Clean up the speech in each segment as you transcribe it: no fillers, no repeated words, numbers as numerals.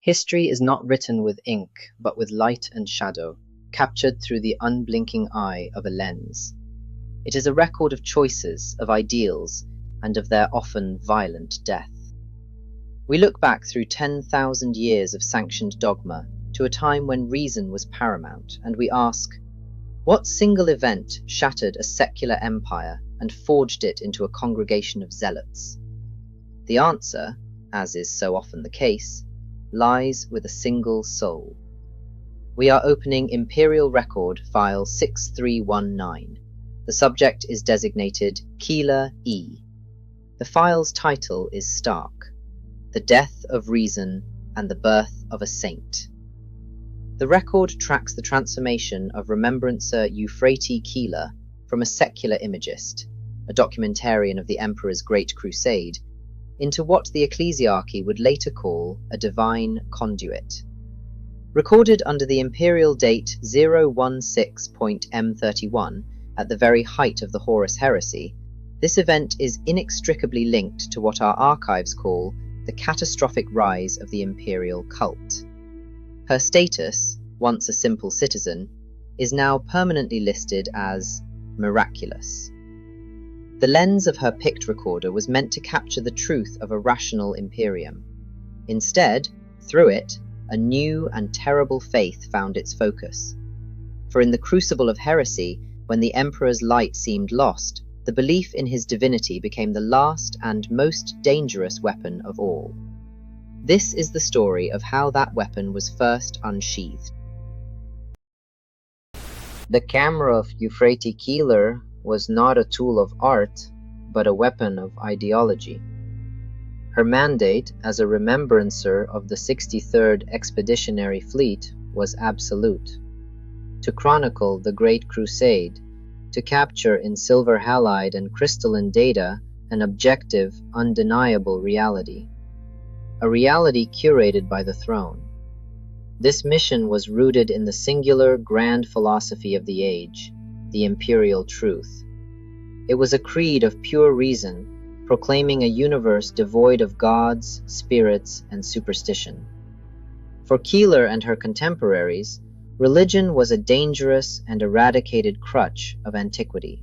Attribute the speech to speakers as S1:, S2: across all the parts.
S1: History is not written with ink, but with light and shadow, captured through the unblinking eye of a lens. It is a record of choices, of ideals, and of their often violent death. We look back through 10,000 years of sanctioned dogma to a time when reason was paramount, and we ask, what single event shattered a secular empire and forged it into a congregation of zealots? The answer, as is so often the case, lies with a single soul. We are opening Imperial Record file 6319. The subject is designated Keeler E. The file's title is stark: The Death of Reason and the Birth of a Saint. The record tracks the transformation of Remembrancer Euphrati Keeler from a secular imagist, a documentarian of the Emperor's Great Crusade, into what the ecclesiarchy would later call a divine conduit. Recorded under the imperial date 016.M31 at the very height of the Horus Heresy, this event is inextricably linked to what our archives call the catastrophic rise of the Imperial Cult. Her status, once a simple citizen, is now permanently listed as miraculous. The lens of her pict recorder was meant to capture the truth of a rational imperium. Instead, through it, a new and terrible faith found its focus. For in the crucible of heresy, when the emperor's light seemed lost, the belief in his divinity became the last and most dangerous weapon of all. This is the story of how that weapon was first unsheathed. The camera of Euphrati Keeler was not a tool of art, but a weapon of ideology. Her mandate as a remembrancer of the 63rd Expeditionary Fleet was absolute: to chronicle the Great Crusade, to capture in silver halide and crystalline data an objective, undeniable reality. A reality curated by the throne. This mission was rooted in the singular grand philosophy of the age, the Imperial Truth. It was a creed of pure reason, proclaiming a universe devoid of gods, spirits, and superstition. For Keeler and her contemporaries, religion was a dangerous and eradicated crutch of antiquity.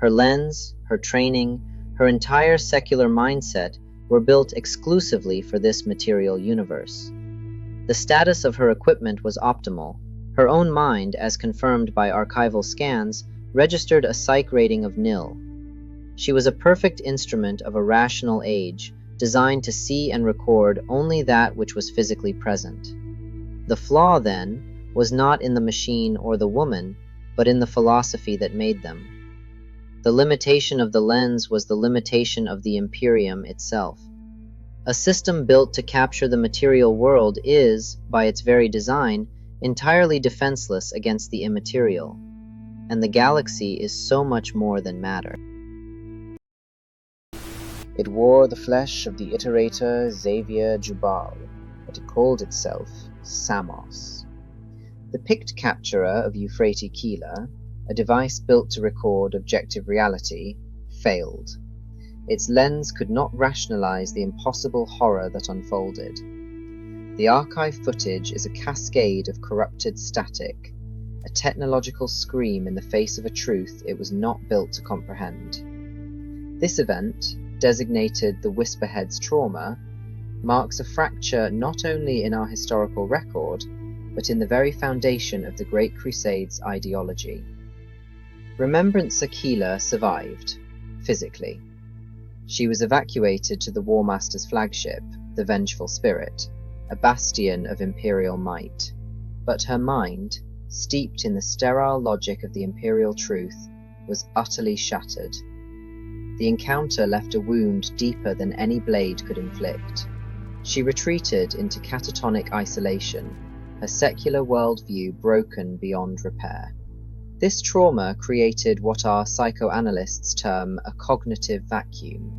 S1: Her lens, her training, her entire secular mindset were built exclusively for this material universe. The status of her equipment was optimal. Her own mind, as confirmed by archival scans, registered a psych rating of nil. She was a perfect instrument of a rational age, designed to see and record only that which was physically present. The flaw, then, was not in the machine or the woman, but in the philosophy that made them. The limitation of the lens was the limitation of the Imperium itself. A system built to capture the material world is, by its very design, entirely defenseless against the immaterial. And the galaxy is so much more than matter.
S2: It wore the flesh of the iterator Xavier Jubal, but it called itself Samos. The pict capturer of Euphrati Keeler, a device built to record objective reality, failed. Its lens could not rationalize the impossible horror that unfolded. The archive footage is a cascade of corrupted static, a technological scream in the face of a truth it was not built to comprehend. This event, designated the Whisperhead's trauma, marks a fracture not only in our historical record, but in the very foundation of the Great Crusade's ideology. Remembrancer Keeler survived, physically. She was evacuated to the War Master's flagship, the Vengeful Spirit, a bastion of imperial might. But her mind, steeped in the sterile logic of the Imperial Truth, was utterly shattered. The encounter left a wound deeper than any blade could inflict. She retreated into catatonic isolation, her secular worldview broken beyond repair. This trauma created what our psychoanalysts term a cognitive vacuum.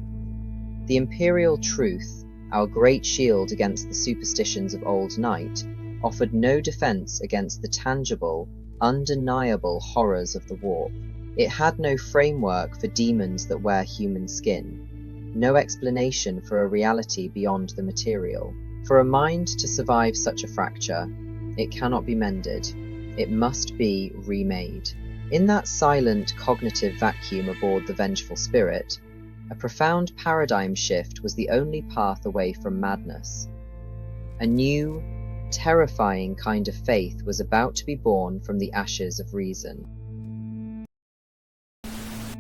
S2: The Imperial Truth, our great shield against the superstitions of old night, offered no defense against the tangible, undeniable horrors of the warp. It had no framework for demons that wear human skin, no explanation for a reality beyond the material.
S1: For a mind to survive such a fracture, it cannot be mended. It must be remade. In that silent cognitive vacuum aboard the Vengeful Spirit, a profound paradigm shift was the only path away from madness. A new, terrifying kind of faith was about to be born from the ashes of reason.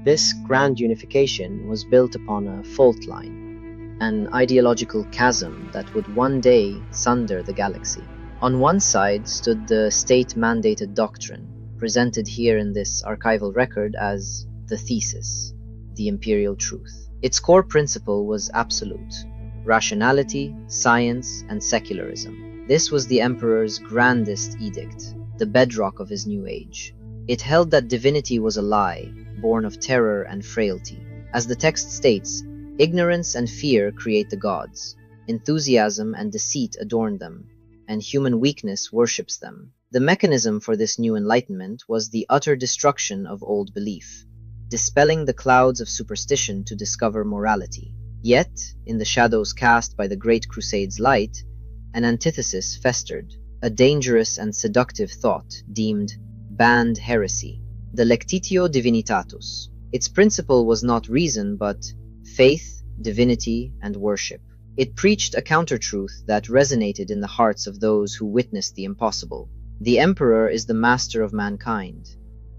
S1: This grand unification was built upon a fault line, an ideological chasm that would one day sunder the galaxy. On one side stood the state-mandated doctrine, presented here in this archival record as the thesis, the Imperial Truth. Its core principle was absolute: rationality, science, and secularism. This was the Emperor's grandest edict, the bedrock of his new age. It held that divinity was a lie, born of terror and frailty. As the text states, ignorance and fear create the gods, enthusiasm and deceit adorn them, and human weakness worships them. The mechanism for this new enlightenment was the utter destruction of old belief, dispelling the clouds of superstition to discover morality. Yet, in the shadows cast by the Great Crusade's light, an antithesis festered, a dangerous and seductive thought deemed banned heresy, the Lectitio Divinitatus. Its principle was not reason, but faith, divinity, and worship. It preached a counter-truth that resonated in the hearts of those who witnessed the impossible. The Emperor is the master of mankind.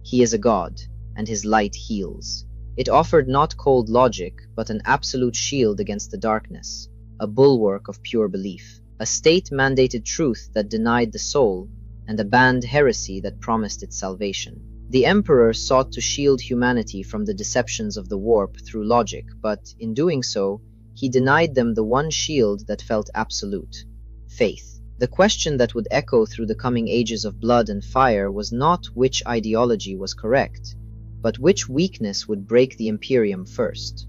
S1: He is a god, and his light heals. It offered not cold logic, but an absolute shield against the darkness, a bulwark of pure belief, a state-mandated truth that denied the soul, and a banned heresy that promised its salvation. The Emperor sought to shield humanity from the deceptions of the warp through logic, but in doing so, he denied them the one shield that felt absolute: faith. The question that would echo through the coming ages of blood and fire was not which ideology was correct, but which weakness would break the Imperium first.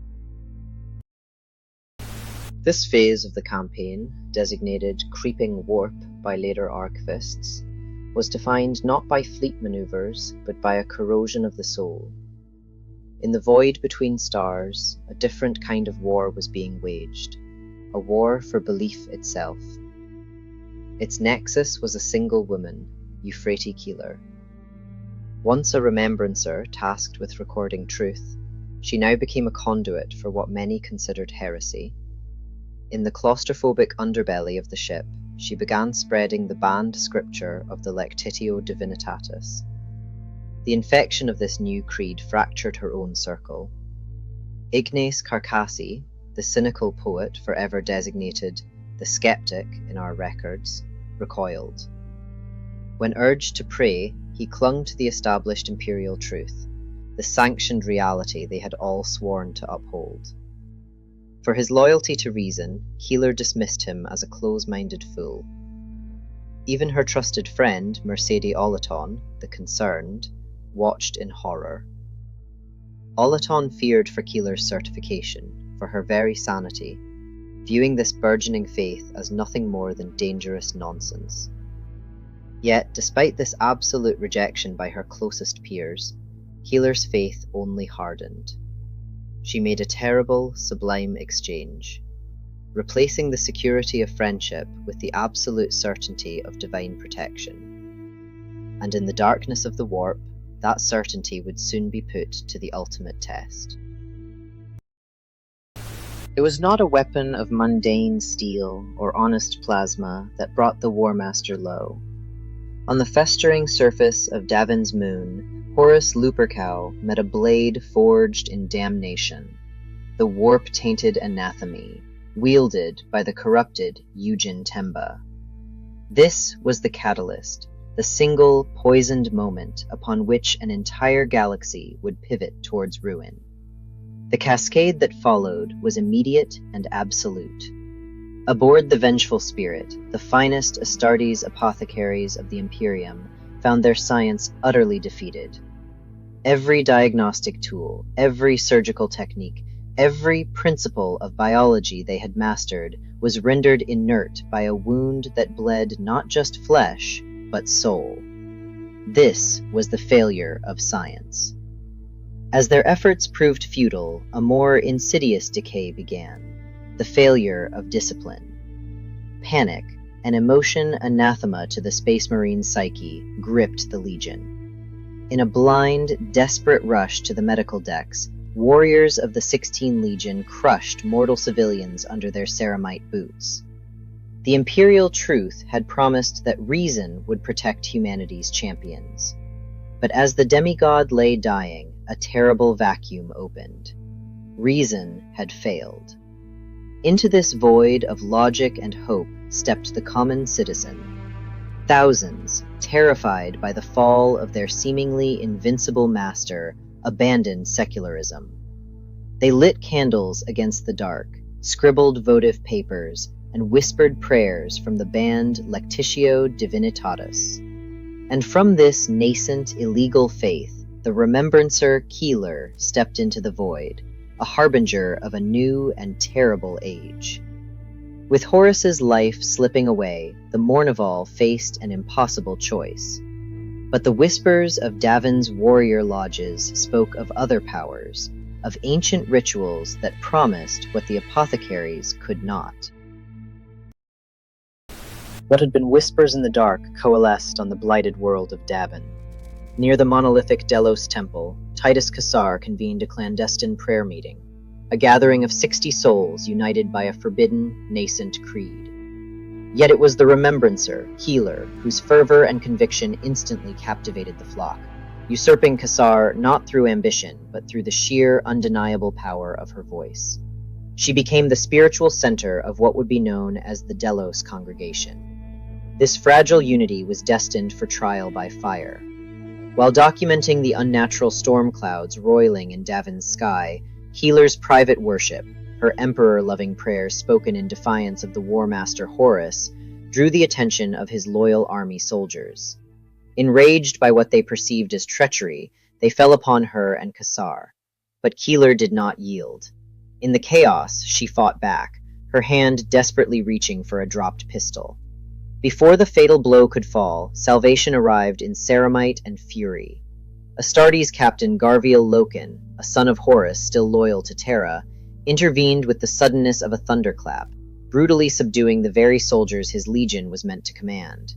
S1: This phase of the campaign, designated Creeping Warp by later archivists, was defined not by fleet maneuvers, but by a corrosion of the soul. In the void between stars, a different kind of war was being waged, a war for belief itself. Its nexus was a single woman, Euphrati Keeler. Once a remembrancer tasked with recording truth, she now became a conduit for what many considered heresy. In the claustrophobic underbelly of the ship, she began spreading the banned scripture of the Lectitio Divinitatus. The infection of this new creed fractured her own circle. Ignace Carcassi, the cynical poet forever designated the skeptic in our records, recoiled. When urged to pray, he clung to the established Imperial Truth, the sanctioned reality they had all sworn to uphold. For his loyalty to reason, Keeler dismissed him as a close-minded fool. Even her trusted friend, Mercedes Olaton, the Concerned, watched in horror. Olaton feared for Keeler's certification, for her very sanity, viewing this burgeoning faith as nothing more than dangerous nonsense. Yet, despite this absolute rejection by her closest peers, Keeler's faith only hardened. She made a terrible, sublime exchange, replacing the security of friendship with the absolute certainty of divine protection. And in the darkness of the warp, that certainty would soon be put to the ultimate test. It was not a weapon of mundane steel or honest plasma that brought the War Master low. On the festering surface of Davin's moon, Horus Lupercal met a blade forged in damnation, the warp-tainted anatheme, wielded by the corrupted Eugen Temba. This was the catalyst, the single poisoned moment upon which an entire galaxy would pivot towards ruin. The cascade that followed was immediate and absolute. Aboard the Vengeful Spirit, the finest Astartes apothecaries of the Imperium found their science utterly defeated. Every diagnostic tool, every surgical technique, every principle of biology they had mastered was rendered inert by a wound that bled not just flesh, but soul. This was the failure of science. As their efforts proved futile, a more insidious decay began, the failure of discipline.
S2: Panic, an emotion anathema to the Space Marine psyche, gripped the Legion. In a blind, desperate rush to the medical decks, warriors of the 16 Legion crushed mortal civilians under their ceramite boots. The Imperial Truth had promised that reason would protect humanity's champions. But as the demigod lay dying, a terrible vacuum opened. Reason had failed. Into this void of logic and hope stepped the common citizen. Thousands, terrified by the fall of their seemingly invincible master, abandoned secularism. They lit candles against the dark, scribbled votive papers, and whispered prayers from the banned Lectitio Divinitatus. And from this nascent, illegal faith, the Remembrancer Keeler stepped into the void, a harbinger of a new and terrible age. With Horus's life slipping away, the Mournival faced an impossible choice. But the whispers of Davin's warrior lodges spoke of other powers, of ancient rituals that promised what the apothecaries could not. What had been whispers in the dark coalesced on the blighted world of Davin. Near the monolithic Delos temple, Titus Cassar convened a clandestine prayer meeting, a gathering of 60 souls united by a forbidden, nascent creed. Yet it was the Remembrancer, Keeler, whose fervor and conviction instantly captivated the flock, usurping Cassar not through ambition, but through the sheer, undeniable power of her voice. She became the spiritual center of what would be known as the Delos congregation. This fragile unity was destined for trial by fire. While documenting the unnatural storm clouds roiling in Davin's sky, Keeler's private worship, her emperor-loving prayers spoken in defiance of the war master Horus, drew the attention of his loyal army soldiers. Enraged by what they perceived as treachery, they fell upon her and Cassar. But Keeler did not yield. In the chaos, she fought back, her hand desperately reaching for a dropped pistol. Before the fatal blow could fall, salvation arrived in ceramite and fury. Astartes captain Garviel Loken, a son of Horus still loyal to Terra, intervened with the suddenness of a thunderclap, brutally subduing the very soldiers his legion was meant to command.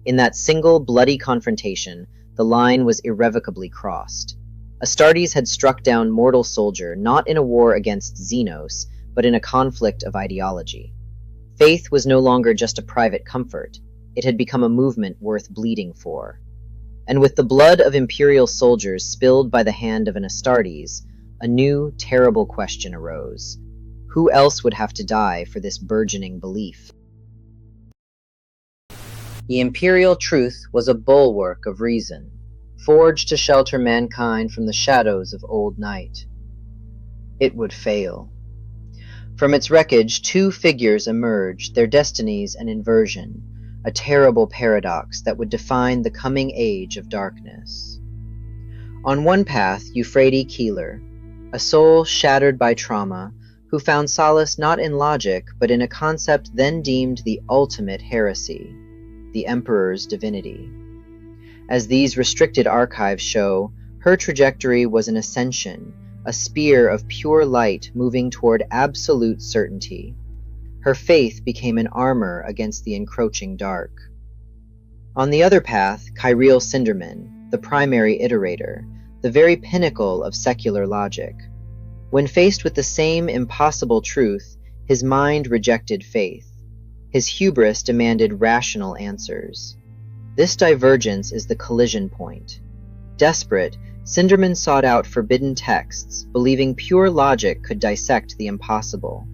S2: In that single bloody confrontation, the line was irrevocably crossed. Astartes had struck down mortal soldier not in a war against Xenos, but in a conflict of ideology. Faith was no longer just a private comfort, it had become a movement worth bleeding for. And with the blood of Imperial soldiers spilled by the hand of an Astartes, a new, terrible question arose. Who else would have to die for this burgeoning belief? The Imperial Truth was a bulwark of reason, forged to shelter mankind from the shadows of old night. It would fail. From its wreckage, two figures emerged, their destinies an inversion, a terrible paradox that would define the coming age of darkness. On one path, Euphrati Keeler, a soul shattered by trauma, who found solace not in logic, but in a concept then deemed the ultimate heresy, the Emperor's divinity. As these restricted archives show, her trajectory was an ascension, a spear of pure light moving toward absolute certainty. Her faith became an armor against the encroaching dark. On the other path, Kyriel Cinderman, the primary iterator, the very pinnacle of secular logic. When faced with the same impossible truth, his mind rejected faith. His hubris demanded rational answers. This divergence is the collision point. Desperate, Cinderman sought out forbidden texts, believing pure logic could dissect the impossible.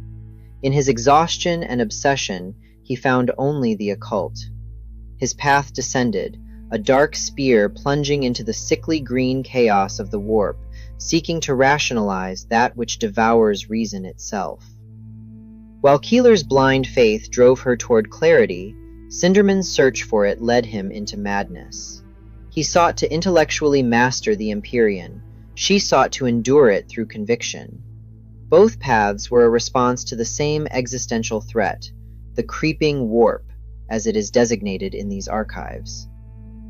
S2: In his exhaustion and obsession, he found only the occult. His path descended, a dark spear plunging into the sickly green chaos of the warp, seeking to rationalize that which devours reason itself. While Keeler's blind faith drove her toward clarity, Cinderman's search for it led him into madness. He sought to intellectually master the Empyrean. She sought to endure it through conviction. Both paths were a response to the same existential threat, the creeping warp, as it is designated in these archives.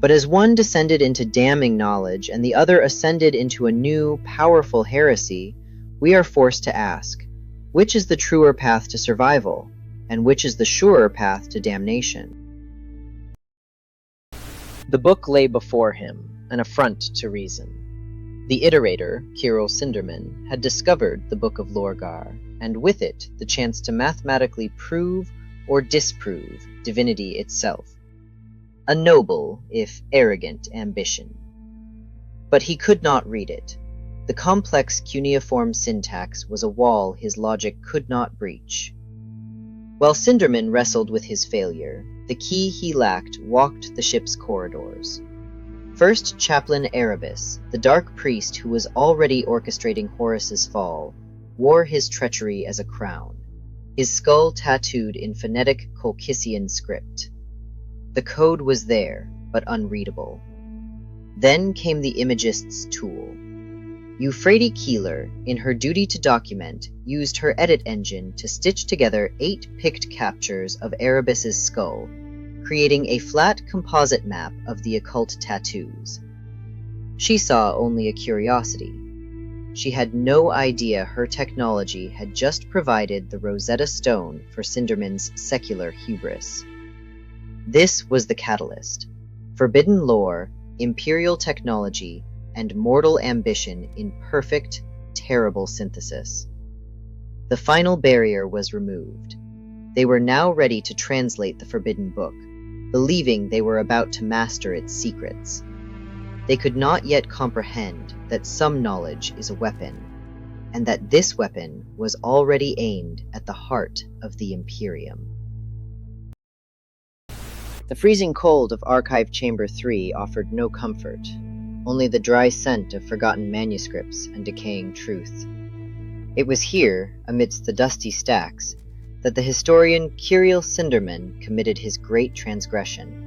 S2: But as one descended into damning knowledge and the other ascended into a new, powerful heresy, we are forced to ask, which is the truer path to survival?
S1: and which is the surer path to damnation. The book lay before him, an affront to reason. The iterator, Kirill Sinderman, had discovered the Book of Lorgar, and with it the chance to mathematically prove or disprove divinity itself. A noble, if arrogant, ambition. But he could not read it. The complex cuneiform syntax was a wall his logic could not breach. While Sinderman wrestled with his failure, the key he lacked walked the ship's corridors. First, Chaplain Erebus, the dark priest who was already orchestrating Horus's fall, wore his treachery as a crown, his skull tattooed in phonetic Colchissian script. The code was there, but unreadable. Then came the Imagist's tool. Euphrati Keeler, in her duty to document, used her edit engine to stitch together 8 picked captures of Erebus's skull, creating a flat composite map of the occult tattoos. She saw only a curiosity. She had no idea her technology had just provided the Rosetta Stone for Sinderman's secular hubris. This was the catalyst. Forbidden lore, imperial technology, and mortal ambition in perfect, terrible synthesis. The final barrier was removed. They were now ready to translate the forbidden book, believing they were about to master its secrets. They could not yet comprehend that some knowledge is a weapon, and that this weapon was already aimed at the heart of the Imperium. The freezing cold of Archive Chamber 3 offered no comfort, only the dry scent of forgotten manuscripts and decaying truth. It was here, amidst the dusty stacks, that the historian Kirill Sinderman committed his great transgression.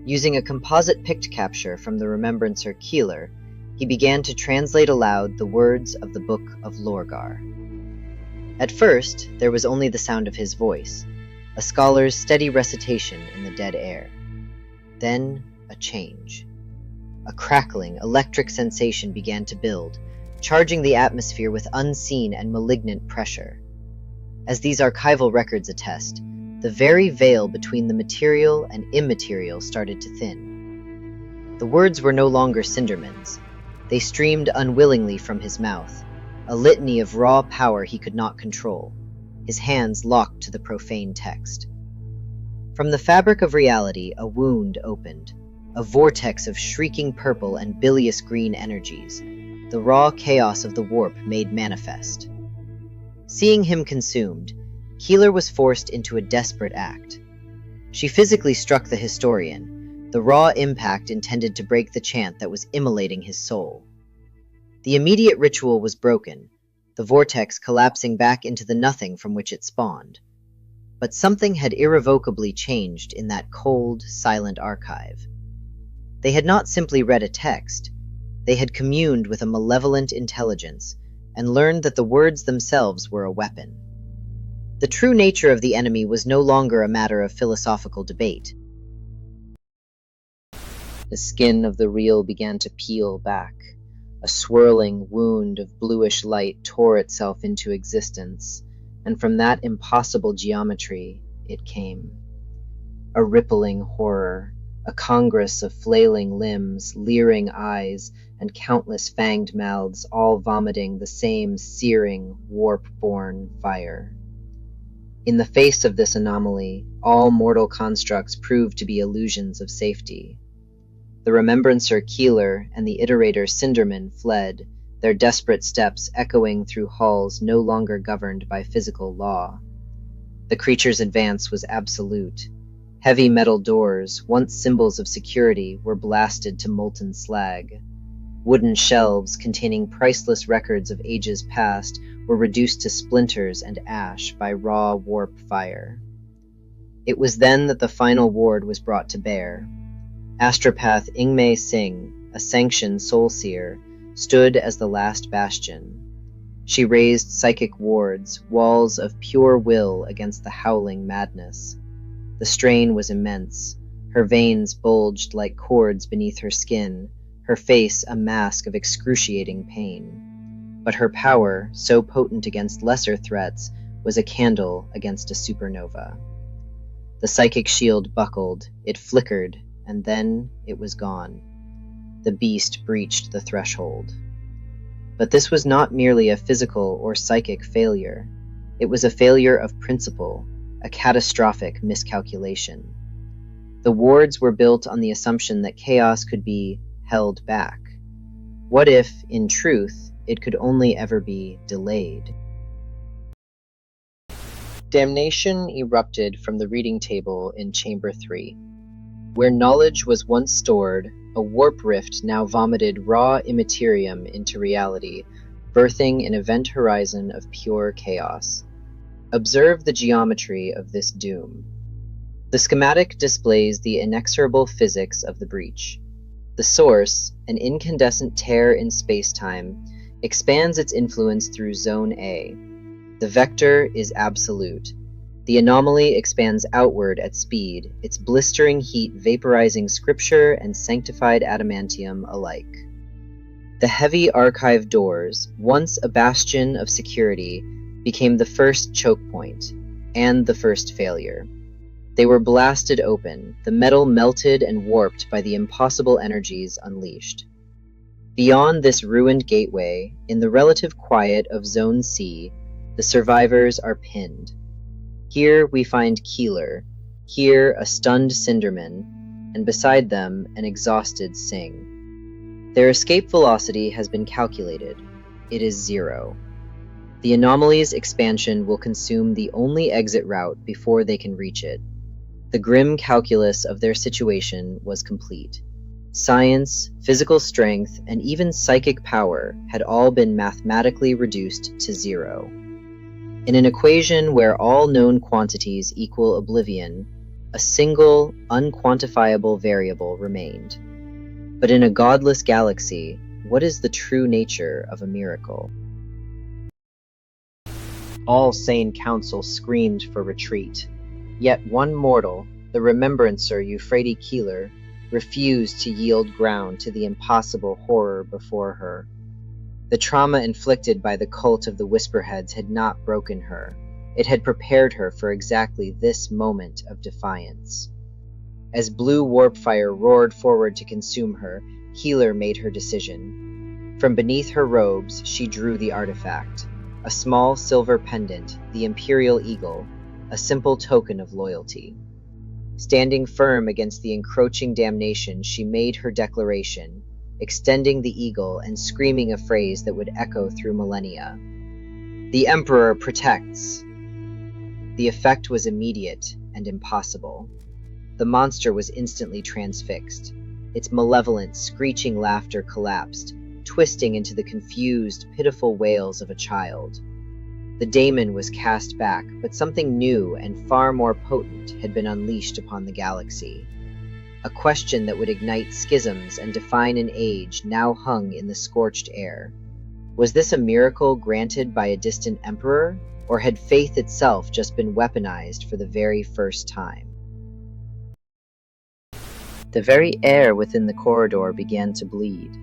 S1: Using a composite pict capture from the Remembrancer Keeler, he began to translate aloud the words of the Book of Lorgar. At first, there was only the sound of his voice, a scholar's steady recitation in the dead air. Then, a change. A crackling, electric sensation began to build, charging the atmosphere with unseen and malignant pressure. As these archival records attest, the very veil between the material and immaterial started to thin. The words were no longer Sinderman's. They streamed unwillingly from his mouth, a litany of raw power he could not control, his hands locked to the profane text. From the fabric of reality, a wound opened, a vortex of shrieking purple and bilious green energies, the raw chaos of the warp made manifest. Seeing him consumed, Keeler was forced into a desperate act. She physically struck the historian, the raw impact intended to break the chant that was immolating his soul. The immediate ritual was broken, the vortex collapsing back into the nothing from which it spawned. But something had irrevocably changed in that cold, silent archive. They had not simply read a text, they had communed with a malevolent intelligence and learned that the words themselves were a weapon. The true nature of the enemy was no longer a matter of philosophical debate. The skin of the real began to peel back. A swirling wound of bluish light tore itself into existence, and from that impossible geometry it came. A rippling horror, a congress of flailing limbs, leering eyes, and countless fanged mouths, all vomiting the same searing, warp-born fire. In the face of this anomaly, all mortal constructs proved to be illusions of safety. The Remembrancer Keeler and the iterator Sinderman fled, their desperate steps echoing through halls no longer governed by physical law. The creature's advance was absolute. Heavy metal doors, once symbols of security, were blasted to molten slag. Wooden shelves containing priceless records of ages past were reduced to splinters and ash by raw warp fire. It was then that the final ward was brought to bear. Astropath Ingmei Singh, a sanctioned soul seer, stood as the last bastion. She raised psychic wards, walls of pure will against the howling madness. The strain was immense. Her veins bulged like cords beneath her skin, her face a mask of excruciating pain. But her power, so potent against lesser threats, was a candle against a supernova. The psychic shield buckled, it flickered, and then it was gone. The beast breached the threshold. But this was not merely a physical or psychic failure. It was a failure of principle, a catastrophic miscalculation. The wards were built on the assumption that chaos could be held back. What if, in truth, it could only ever be delayed? Damnation erupted from the reading table in Chamber 3. Where knowledge was once stored, a warp rift now vomited raw immaterium into reality, birthing an event horizon of pure chaos. Observe the geometry of this doom. The schematic displays the inexorable physics of the breach. The source, an incandescent tear in space-time, expands its influence through Zone A. The vector is absolute. The anomaly expands outward at speed, its blistering heat vaporizing scripture and sanctified adamantium alike. The heavy archive doors, once a bastion of security, became the first choke point, and the first failure. They were blasted open, the metal melted and warped by the impossible energies unleashed. Beyond this ruined gateway, in the relative quiet of Zone C, the survivors are pinned. Here we find Keeler, here a stunned Cinderman, and beside them an exhausted Singh. Their escape velocity has been calculated. It is 0. The anomaly's expansion will consume the only exit route before they can reach it. The grim calculus of their situation was complete. Science, physical strength, and even psychic power had all been mathematically reduced to 0. In an equation where all known quantities equal oblivion, a single, unquantifiable variable remained. But in a godless galaxy, what is the true nature of a miracle? All sane council screamed for retreat. Yet one mortal, the Remembrancer Euphrati Keeler, refused to yield ground to the impossible horror before her. The trauma inflicted by the cult of the Whisperheads had not broken her. It had prepared her for exactly this moment of defiance. As blue warp fire roared forward to consume her, Keeler made her decision. From beneath her robes, she drew the artifact, a small silver pendant, the Imperial Eagle, a simple token of loyalty. Standing firm against the encroaching damnation, she made her declaration, extending the eagle and screaming a phrase that would echo through millennia. "The Emperor protects!" The effect was immediate and impossible. The monster was instantly transfixed. Its malevolent, screeching laughter collapsed, twisting into the confused, pitiful wails of a child. The daemon was cast back, but something new and far more potent had been unleashed upon the galaxy. A question that would ignite schisms and define an age now hung in the scorched air. Was this a miracle granted by a distant emperor, or had faith itself just been weaponized for the very first time? The very air within the corridor began to bleed.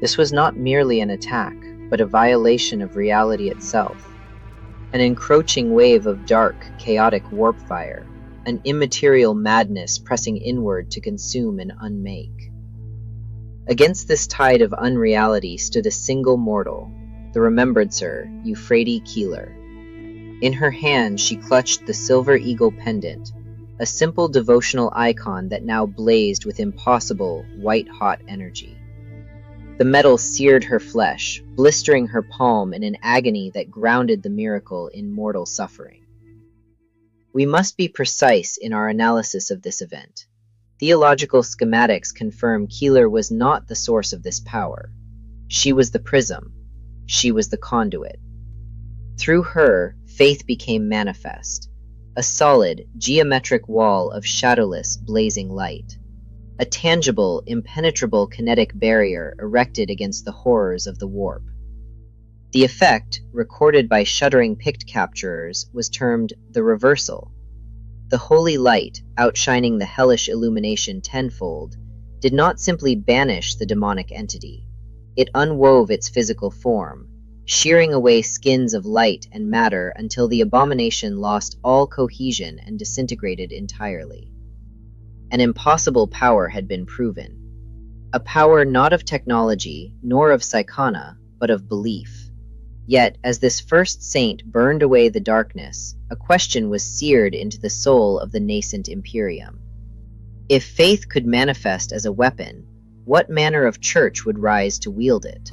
S1: This was not merely an attack, but a violation of reality itself. An encroaching wave of dark, chaotic warp fire, an immaterial madness pressing inward to consume and unmake. Against this tide of unreality stood a single mortal, the Remembrancer Euphrati Keeler. In her hand she clutched the silver eagle pendant, a simple devotional icon that now blazed with impossible, white-hot energy. The metal seared her flesh, blistering her palm in an agony that grounded the miracle in mortal suffering. We must be precise in our analysis of this event. Theological schematics confirm Keeler was not the source of this power. She was the prism. She was the conduit. Through her, faith became manifest, a solid, geometric wall of shadowless, blazing light. A tangible, impenetrable kinetic barrier erected against the horrors of the warp. The effect, recorded by shuddering Pict capturers, was termed the reversal. The holy light, outshining the hellish illumination tenfold, did not simply banish the demonic entity. It unwove its physical form, shearing away skins of light and matter until the abomination lost all cohesion and disintegrated entirely. An impossible power had been proven. A power not of technology, nor of psychana, but of belief. Yet, as this first saint burned away the darkness, a question was seared into the soul of the nascent Imperium. If faith could manifest as a weapon, what manner of church would rise to wield it?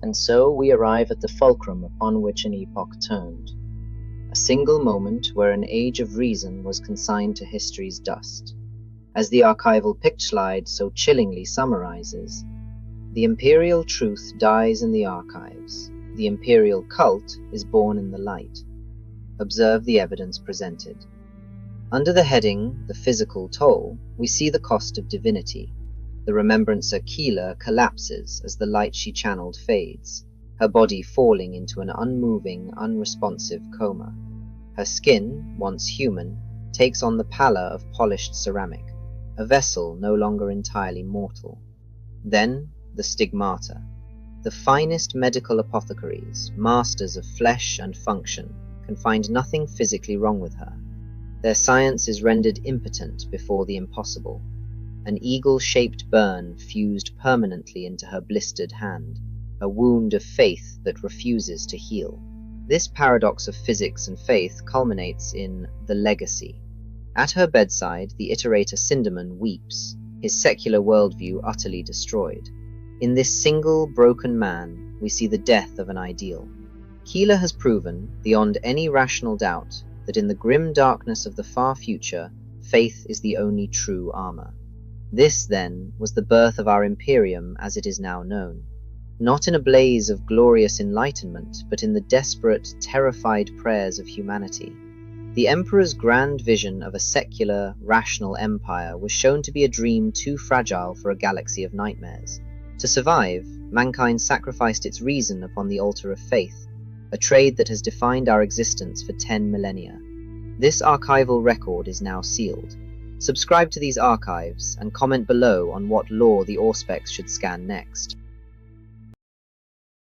S2: And so we arrive at the fulcrum upon which an epoch turned. A single moment where an age of reason was consigned to history's dust. As the archival pictslide so chillingly summarizes, the Imperial Truth dies in the archives. The Imperial Cult is born in the light. Observe the evidence presented. Under the heading, The Physical Toll, we see the cost of divinity. The Remembrancer Keeler collapses as the light she channeled fades, her body falling into an unmoving, unresponsive coma. Her skin, once human, takes on the pallor of polished ceramic, a vessel no longer entirely mortal. Then, the stigmata. The finest medical apothecaries, masters of flesh and function, can find nothing physically wrong with her. Their science is rendered impotent before the impossible. An eagle-shaped burn fused permanently into her blistered hand, a wound of faith that refuses to heal. This paradox of physics and faith culminates in The Legacy. At her bedside, the iterator Sindaman weeps, his secular worldview utterly destroyed. In this single, broken man, we see the death of an ideal. Keeler has proven, beyond any rational doubt, that in the grim darkness of the far future, faith is the only true armor. This, then, was the birth of our Imperium as it is now known. Not in a blaze of glorious enlightenment, but in the desperate, terrified prayers of humanity. The Emperor's grand vision of a secular, rational empire was shown to be a dream too fragile for a galaxy of nightmares. To survive, mankind sacrificed its reason upon the altar of faith, a trade that has defined our existence for 10 millennia. This archival record is now sealed. Subscribe to these archives and comment below on what lore the Auspex should scan next.